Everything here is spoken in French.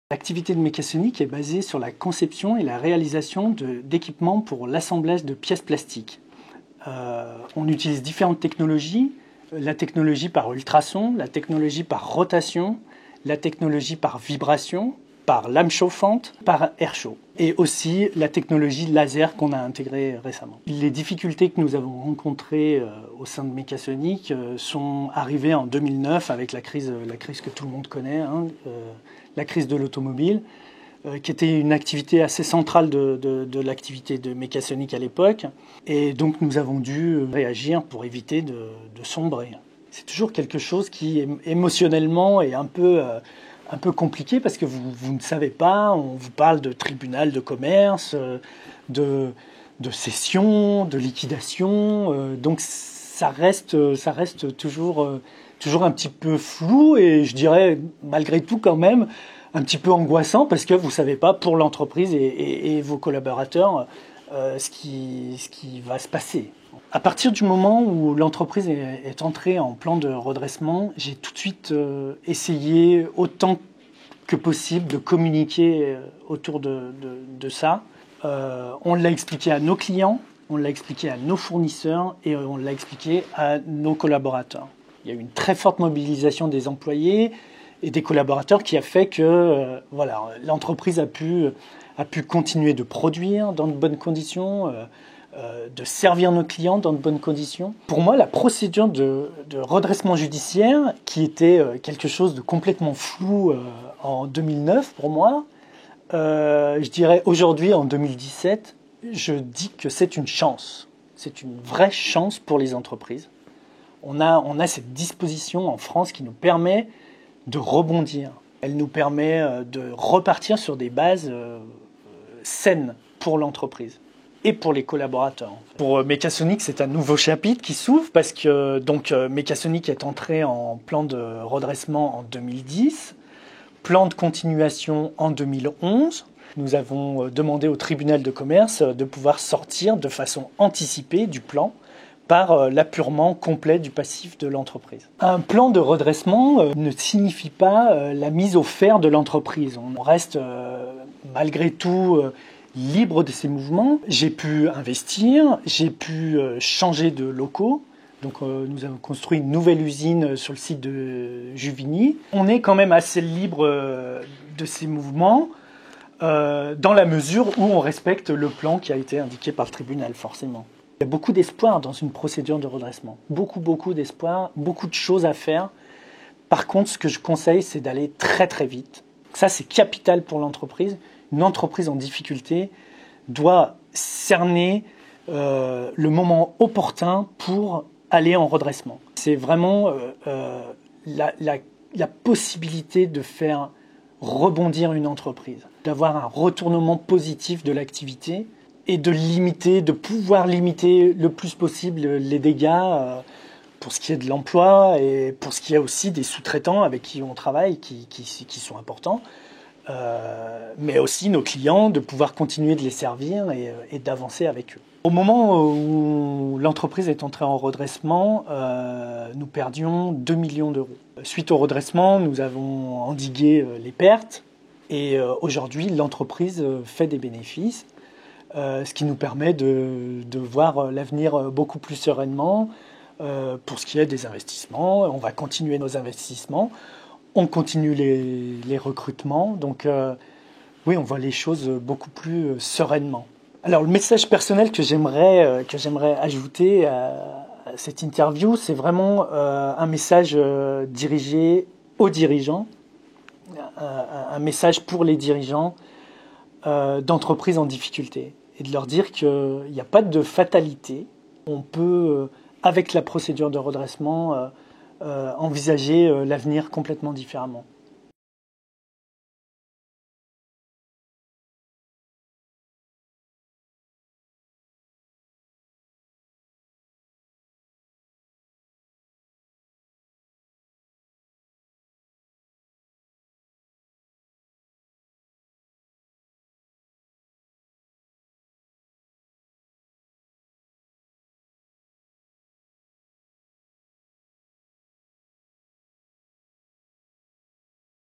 L'activité de mécatronique est basée sur la conception et la réalisation d'équipements pour l'assemblage de pièces plastiques. On utilise différentes technologies, la technologie par ultrasons, la technologie par rotation, la technologie par vibration, par lame chauffante, par air chaud, et aussi la technologie laser qu'on a intégrée récemment. Les difficultés que nous avons rencontrées au sein de Mécatronique sont arrivées en 2009 avec la crise que tout le monde connaît, la crise de l'automobile, qui était une activité assez centrale de l'activité de Mécatronique à l'époque. Et donc nous avons dû réagir pour éviter de sombrer. C'est toujours quelque chose qui émotionnellement est un peu compliqué parce que vous ne savez pas, on vous parle de tribunal de commerce, de cession, de liquidation, donc ça reste toujours un petit peu flou et je dirais malgré tout quand même un petit peu angoissant parce que vous ne savez pas pour l'entreprise et vos collaborateurs ce qui va se passer. À partir du moment où l'entreprise est entrée en plan de redressement, j'ai tout de suite essayé autant que possible de communiquer autour de ça. On l'a expliqué à nos clients, on l'a expliqué à nos fournisseurs et on l'a expliqué à nos collaborateurs. Il y a eu une très forte mobilisation des employés et des collaborateurs qui a fait que l'entreprise a pu continuer de produire dans de bonnes conditions, de servir nos clients dans de bonnes conditions. Pour moi, la procédure de redressement judiciaire, qui était quelque chose de complètement flou en 2009 pour moi, je dirais aujourd'hui en 2017, je dis que c'est une chance. C'est une vraie chance pour les entreprises. On a cette disposition en France qui nous permet de rebondir. Elle nous permet de repartir sur des bases saines pour l'entreprise et pour les collaborateurs. Pour Mécatronique, c'est un nouveau chapitre qui s'ouvre parce que Mécatronique est entré en plan de redressement en 2010, plan de continuation en 2011. Nous avons demandé au tribunal de commerce de pouvoir sortir de façon anticipée du plan par l'appurement complet du passif de l'entreprise. Un plan de redressement ne signifie pas la mise au fer de l'entreprise. On reste malgré tout libre de ses mouvements. J'ai pu investir, j'ai pu changer de locaux. Donc nous avons construit une nouvelle usine sur le site de Juvigny. On est quand même assez libre de ses mouvements dans la mesure où on respecte le plan qui a été indiqué par le tribunal, forcément. Il y a beaucoup d'espoir dans une procédure de redressement. Beaucoup d'espoir, beaucoup de choses à faire. Par contre, ce que je conseille, c'est d'aller très très vite. Ça, c'est capital pour l'entreprise. Une entreprise en difficulté doit cerner le moment opportun pour aller en redressement. C'est vraiment la possibilité de faire rebondir une entreprise, d'avoir un retournement positif de l'activité et de pouvoir limiter le plus possible les dégâts pour ce qui est de l'emploi et pour ce qui est aussi des sous-traitants avec qui on travaille, qui sont importants, mais aussi nos clients, de pouvoir continuer de les servir et d'avancer avec eux. Au moment où l'entreprise est entrée en redressement, nous perdions 2 millions d'euros. Suite au redressement, nous avons endigué les pertes et aujourd'hui, l'entreprise fait des bénéfices. Ce qui nous permet de voir l'avenir beaucoup plus sereinement pour ce qui est des investissements. On va continuer nos investissements, on continue les recrutements, donc oui, on voit les choses beaucoup plus sereinement. Alors le message personnel que j'aimerais ajouter à cette interview, c'est vraiment un message dirigé aux dirigeants, un message pour les dirigeants d'entreprises en difficulté et de leur dire qu'il n'y a pas de fatalité. On peut, avec la procédure de redressement, envisager l'avenir complètement différemment.